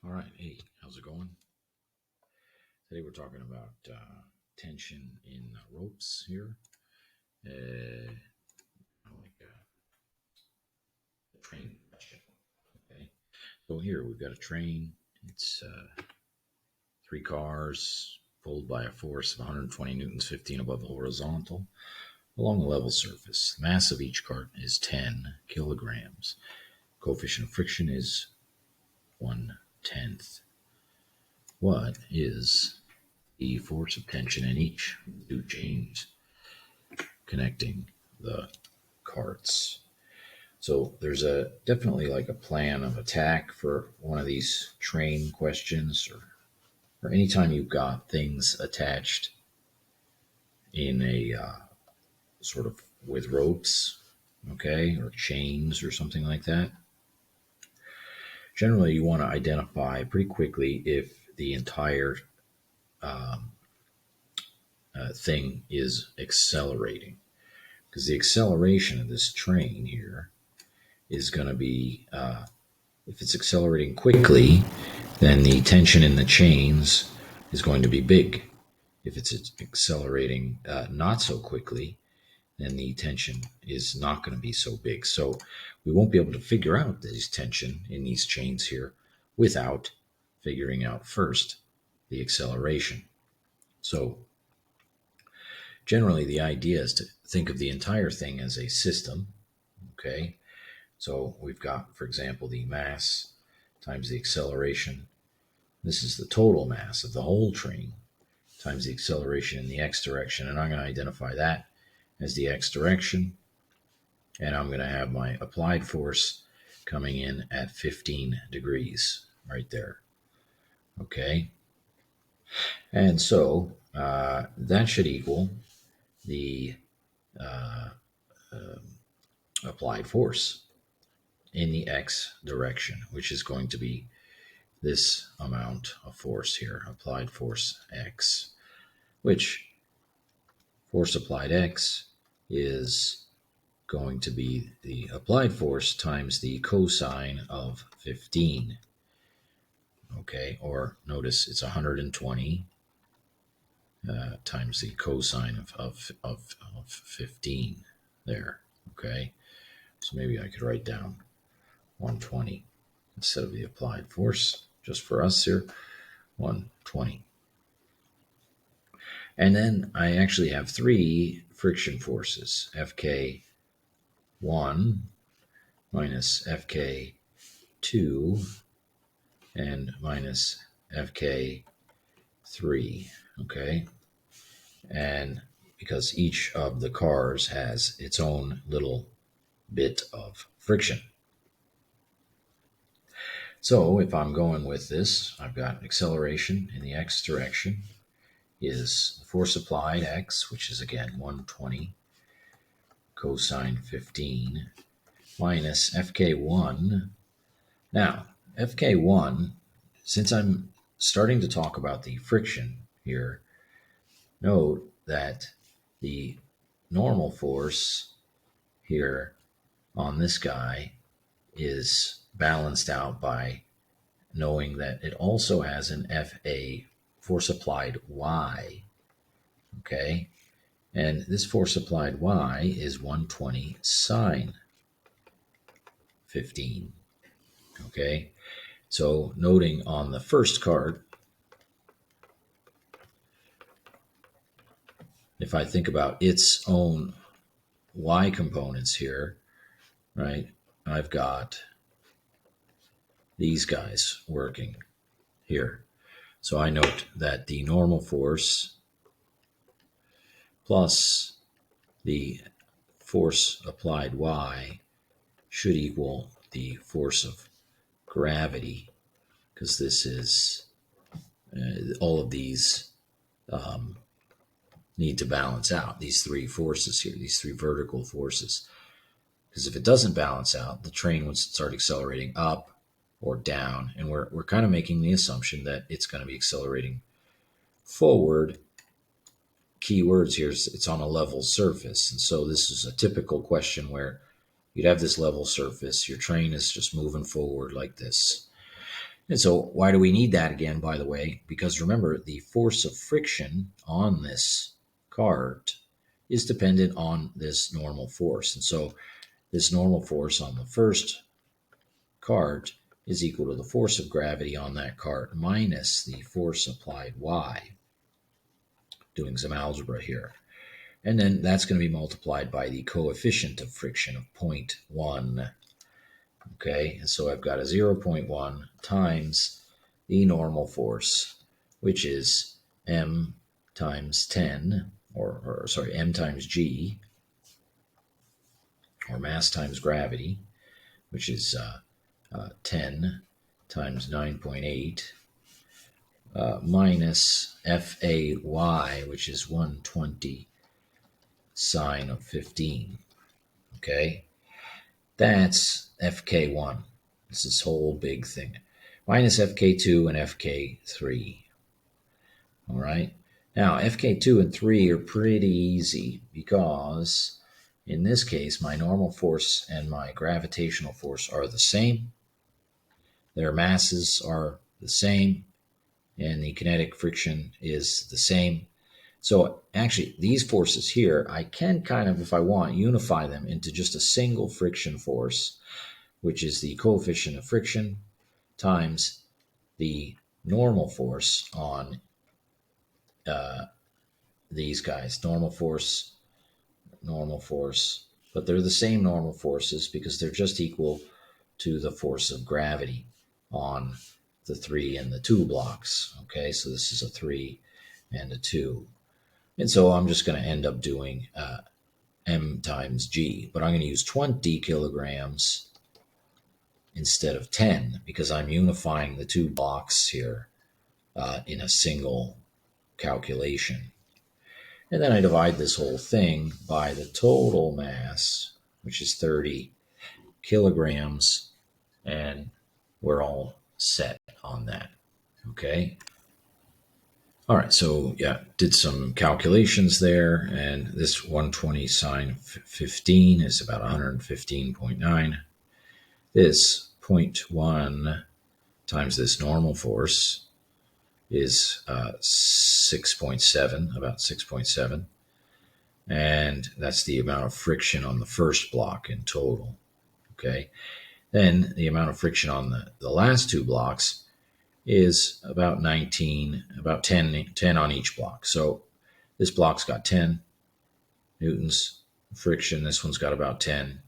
All right, hey, how's it going? Today we're talking about tension in ropes here. Uh, like a train question. Okay, so here we've got a train. It's three cars pulled by a force of 120 newtons, 15 above the horizontal, along a level surface. The mass of each cart is 10 kilograms. Coefficient of friction is 1/10. What is the force of tension in each of the two chains connecting the carts? So there's a definitely like a plan of attack for one of these train questions, or anytime you've got things attached in a sort of with ropes, okay, or chains or something like that. Generally, you want to identify pretty quickly if the entire thing is accelerating, because the acceleration of this train here is going to be if it's accelerating quickly, then the tension in the chains is going to be big. If it's accelerating not so quickly, then the tension is not going to be so big. So we won't be able to figure out this tension in these chains here without figuring out first the acceleration. So generally, the idea is to think of the entire thing as a system. Okay, so we've got, for example, the mass times the acceleration. This is the total mass of the whole train times the acceleration in the x direction. And I'm going to identify that as the x direction. And I'm going to have my applied force coming in at 15 degrees right there. Okay. And so that should equal the uh, applied force in the x direction, which is going to be this amount of force here, applied force x, which force applied x is going to be the applied force times the cosine of 15. Okay, or notice it's 120 times the cosine of 15 there. Okay, so maybe I could write down 120 instead of the applied force, just for us here, 120. And then I actually have three friction forces, Fk1 minus Fk2 and minus Fk3. Okay. And because each of the cars has its own little bit of friction. So if I'm going with this, I've got acceleration in the x direction is force applied x, which is again 120 cosine 15 minus Fk1. Now, Fk1, since I'm starting to talk about the friction here, note that the normal force here on this guy is balanced out by knowing that it also has an Fa, force applied y. Okay, and this force applied y is 120 sine 15. Okay, so noting on the first card, if I think about its own y components here, right, I've got these guys working here. So I note that the normal force plus the force applied y should equal the force of gravity, because this is all of these need to balance out, these three forces here, these three vertical forces. Because if it doesn't balance out, the train would start accelerating up or down. And we're kind of making the assumption that it's going to be accelerating forward. Key words here is it's on a level surface. And so this is a typical question where you'd have this level surface, your train is just moving forward like this. And so why do we need that again, by the way? Because remember, the force of friction on this cart is dependent on this normal force. And so this normal force on the first cart is equal to the force of gravity on that cart minus the force applied y. Doing some algebra here. And then that's going to be multiplied by the coefficient of friction of 0.1. Okay, and so I've got a 0.1 times the normal force, which is m times 10, or sorry, m times g, or mass times gravity, which is 10 times 9.8, minus FAY, which is 120 sine of 15. Okay, that's FK1. It's this whole big thing. Minus FK2 and FK3. All right. Now, FK2 and 3 are pretty easy because in this case, my normal force and my gravitational force are the same. Their masses are the same, and the kinetic friction is the same. So actually, these forces here, I can kind of, if I want, unify them into just a single friction force, which is the coefficient of friction times the normal force on these guys. Normal force, but they're the same normal forces because they're just equal to the force of gravity on the 3 and the 2 blocks. Okay, so this is a 3 and a 2. And so I'm just going to end up doing m times g, but I'm going to use 20 kilograms instead of 10 because I'm unifying the 2 blocks here in a single calculation. And then I divide this whole thing by the total mass, which is 30 kilograms, and we're all set on that. Okay. All right, so yeah, did some calculations there, and this 120 sine 15 is about 115.9. This 0.1 times this normal force is 6.7, about 6.7, and that's the amount of friction on the first block in total. Okay, then the amount of friction on the last 2 blocks is about 19, about 10 on each block. So this block's got 10 newtons friction. This one's got about 10,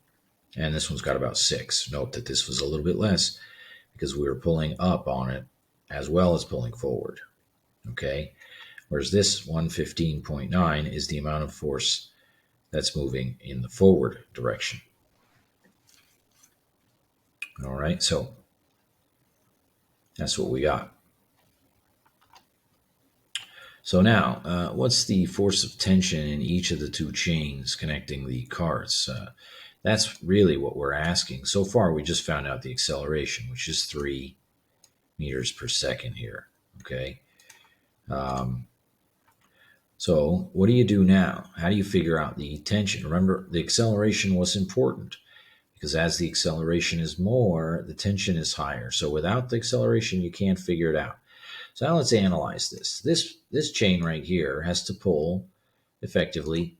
and this one's got about 6. Note that this was a little bit less because we were pulling up on it as well as pulling forward. Okay, whereas this 115.9 is the amount of force that's moving in the forward direction. All right, so that's what we got. So now, what's the force of tension in each of the 2 chains connecting the carts? That's really what we're asking. So far, we just found out the acceleration, which is 3 meters per second here. Okay. So what do you do now? How do you figure out the tension? Remember, the acceleration was important because as the acceleration is more, the tension is higher. So without the acceleration, you can't figure it out. So now let's analyze this. This chain right here has to pull effectively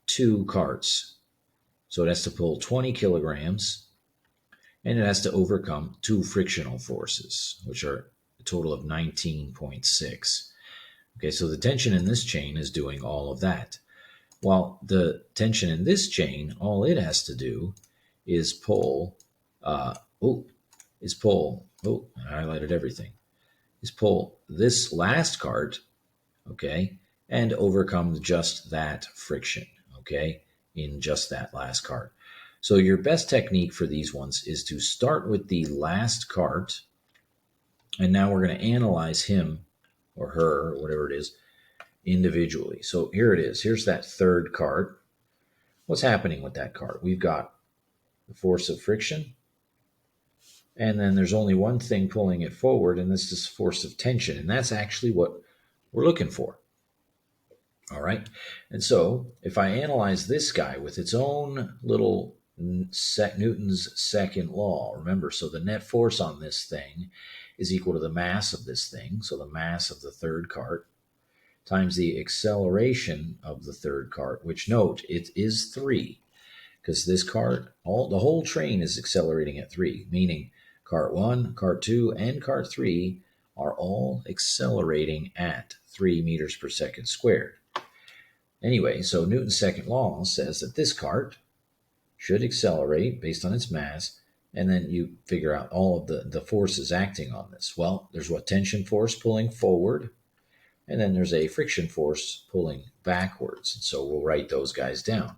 2 carts. So it has to pull 20 kilograms, and it has to overcome 2 frictional forces, which are a total of 19.6. Okay, so the tension in this chain is doing all of that. While the tension in this chain, all it has to do is pull, I highlighted everything, is pull this last cart, okay, and overcome just that friction, okay, in just that last cart. So your best technique for these ones is to start with the last cart, and now we're going to analyze him or her, or whatever it is, individually. So here it is. Here's that third cart. What's happening with that cart? We've got the force of friction, and then there's only one thing pulling it forward, and this is force of tension, and that's actually what we're looking for. All right, and so if I analyze this guy with its own little Newton's second law, remember, so the net force on this thing is equal to the mass of this thing, so the mass of the third cart, times the acceleration of the third cart, which note, it is 3, because this cart, the whole train is accelerating at 3, meaning cart 1, cart 2, and cart 3 are all accelerating at 3 meters per second squared. Anyway, so Newton's second law says that this cart should accelerate based on its mass, and then you figure out all of the forces acting on this. Well, there's what tension force pulling forward, and then there's a friction force pulling backwards. And so we'll write those guys down.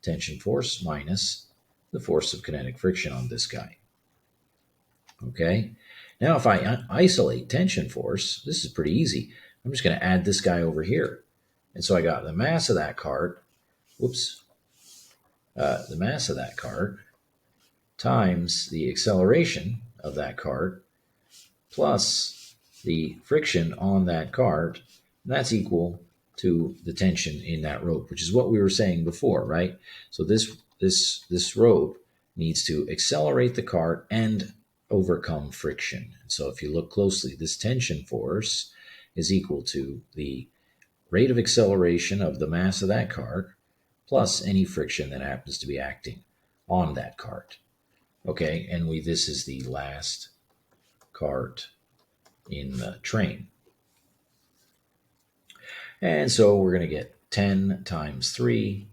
Tension force minus the force of kinetic friction on this guy. Okay? Now if I isolate tension force, this is pretty easy. I'm just going to add this guy over here. And so I got the mass of that cart, the mass of that cart times the acceleration of that cart plus the friction on that cart, and that's equal to the tension in that rope, which is what we were saying before, right? So this rope needs to accelerate the cart and overcome friction. So if you look closely, this tension force is equal to the rate of acceleration of the mass of that cart plus any friction that happens to be acting on that cart. Okay, and this is the last cart in the train. And so we're going to get 10 times 3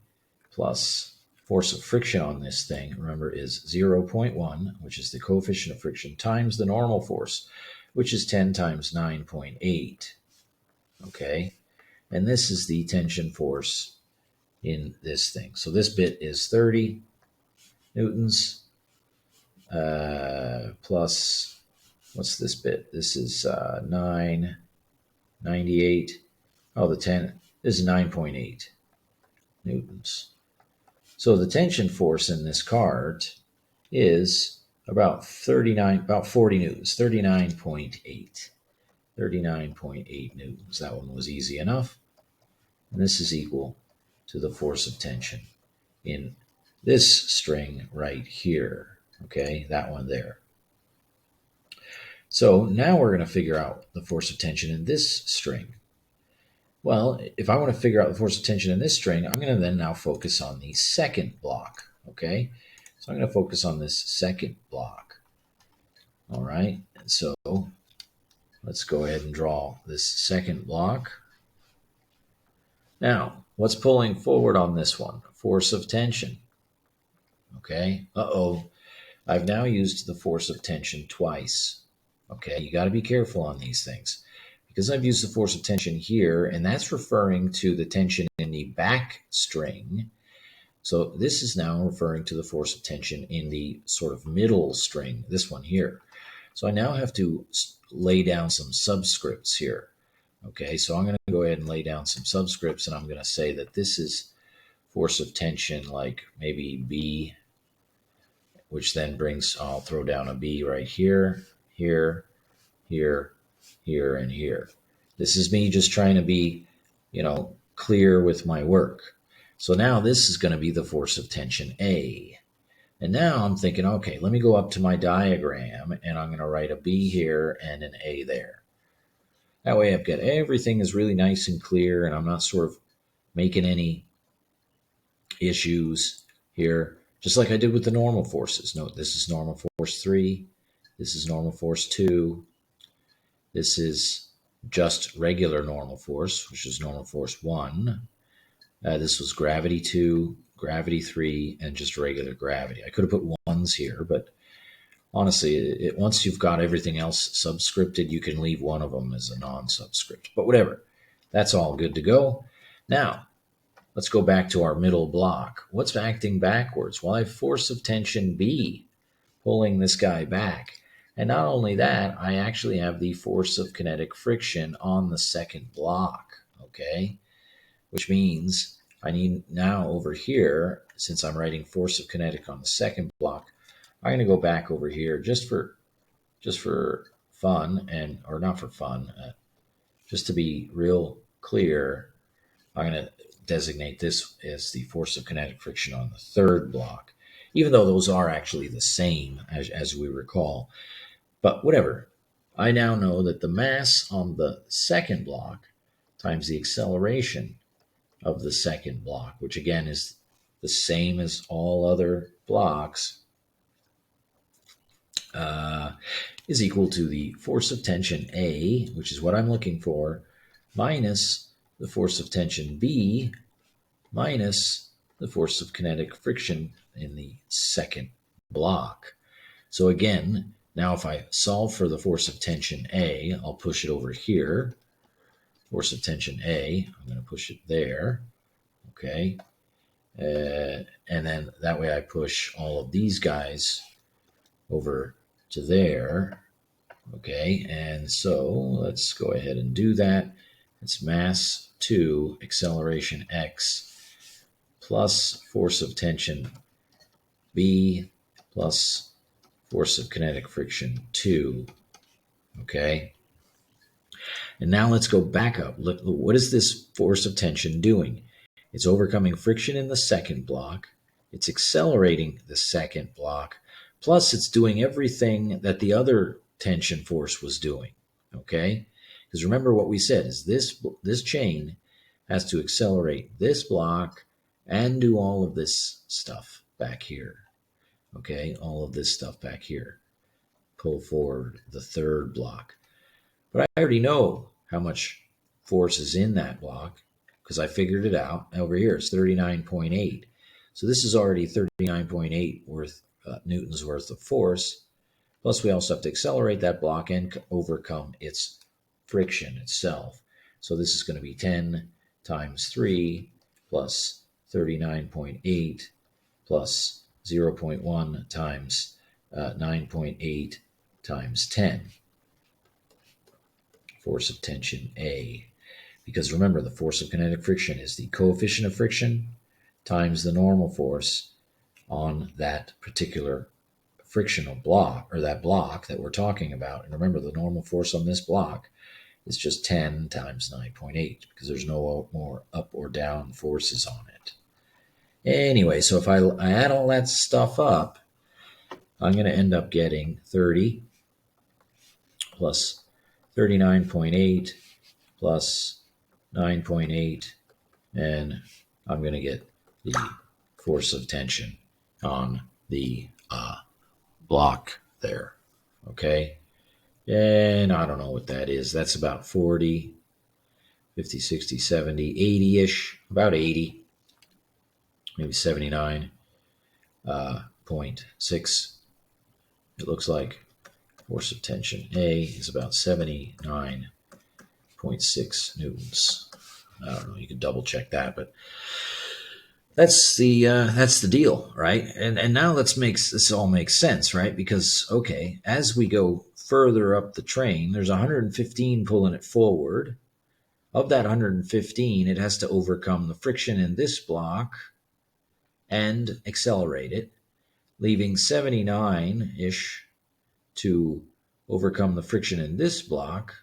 plus force of friction on this thing, remember, is 0.1, which is the coefficient of friction, times the normal force, which is 10 times 9.8. Okay, and this is the tension force in this thing. So this bit is 30 newtons plus, what's this bit? This is 998. Oh, the 10, this is 9.8 newtons. So the tension force in this cart is about 40 newtons, 39.8. 39.8 newtons. That one was easy enough. And this is equal to the force of tension in this string right here. Okay, that one there. So now we're going to figure out the force of tension in this string. Well, if I want to figure out the force of tension in this string, I'm going to then now focus on the second block. Okay, so I'm going to focus on this second block. All right, and so let's go ahead and draw this second block. Now, what's pulling forward on this one? Force of tension. Okay, I've now used the force of tension twice. Okay, you got to be careful on these things, because I've used the force of tension here, and that's referring to the tension in the back string. So this is now referring to the force of tension in the sort of middle string, this one here. So I now have to lay down some subscripts here. Okay, so I'm going to go ahead and lay down some subscripts, and I'm going to say that this is force of tension, like maybe B, which then brings, I'll throw down a B right here, here, here, here, and here. This is me just trying to be, clear with my work. So now this is going to be the force of tension A. And now I'm thinking, okay, let me go up to my diagram, and I'm going to write a B here and an A there. That way I've got everything is really nice and clear, and I'm not sort of making any issues here, just like I did with the normal forces. Note, this is normal force 3. This is normal force 2. This is just regular normal force, which is normal force 1. This was gravity 2, gravity 3, and just regular gravity. I could have put 1s here, but honestly, once you've got everything else subscripted, you can leave one of them as a non-subscript. But whatever, that's all good to go. Now, let's go back to our middle block. What's acting backwards? Well, I have force of tension B pulling this guy back. And not only that, I actually have the force of kinetic friction on the second block, okay? Which means I need now over here, since I'm writing force of kinetic on the second block, I'm going to go back over here just for fun, or not for fun, just to be real clear. I'm going to designate this as the force of kinetic friction on the third block, even though those are actually the same as we recall. But whatever, I now know that the mass on the second block times the acceleration of the second block, which again is the same as all other blocks, is equal to the force of tension A, which is what I'm looking for, minus the force of tension B, minus the force of kinetic friction in the second block. So again, now if I solve for the force of tension A, I'll push it over here. Force of tension A, I'm going to push it there. Okay. And then that way I push all of these guys over to there. Okay. And so let's go ahead and do that. It's mass 2, acceleration x, plus force of tension B, plus force of kinetic friction 2. Okay. And now let's go back up. Look, what is this force of tension doing? It's overcoming friction in the second block. It's accelerating the second block. Plus, it's doing everything that the other tension force was doing. Okay? Because remember what we said is this chain has to accelerate this block and do all of this stuff back here. Okay? All of this stuff back here. Pull forward the third block. But I already know how much force is in that block because I figured it out. Over here, it's 39.8. So this is already 39.8 newtons worth of force. Plus, we also have to accelerate that block and overcome its friction itself. So this is going to be 10 times 3 plus 39.8 plus 0.1 times 9.8 times 10. Force of tension A. Because remember, the force of kinetic friction is the coefficient of friction times the normal force on that particular frictional block, or that block that we're talking about. And remember, the normal force on this block is just 10 times 9.8 because there's no more up or down forces on it. Anyway, so if I add all that stuff up, I'm going to end up getting 30 plus 39.8 plus 9.8, and I'm going to get the force of tension on the block there. Okay. And I don't know what that is. That's about 40, 50, 60, 70, 80-ish, about 80, maybe 79.6. It looks like force of tension A is about 79.6 newtons. I don't know. You can double check that, but that's the deal, right? And now this all makes sense, right? Because okay, as we go further up the train, there's 115 pulling it forward. Of that 115, it has to overcome the friction in this block and accelerate it, leaving 79-ish to overcome the friction in this block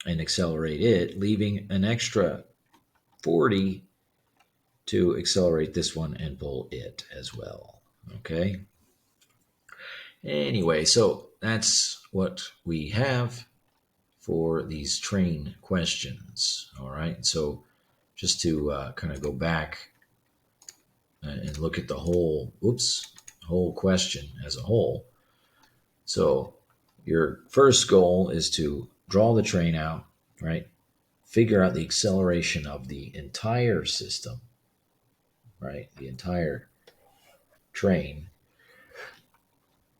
and accelerate it, leaving an extra 40 to accelerate this one and pull it as well. Okay. Anyway, so that's what we have for these train questions. All right. So just to kind of go back and look at the whole question as a whole. So your first goal is to draw the train out, right? Figure out the acceleration of the entire system, right? The entire train.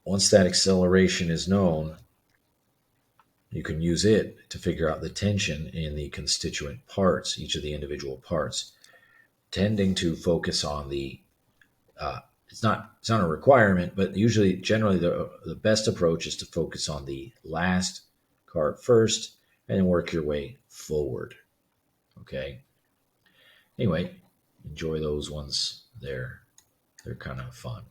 Once that acceleration is known, you can use it to figure out the tension in the constituent parts, each of the individual parts, tending to focus on the, it's not a requirement, but generally the best approach is to focus on the last part first and then work your way forward. Okay. Anyway, enjoy those ones. They're kind of fun.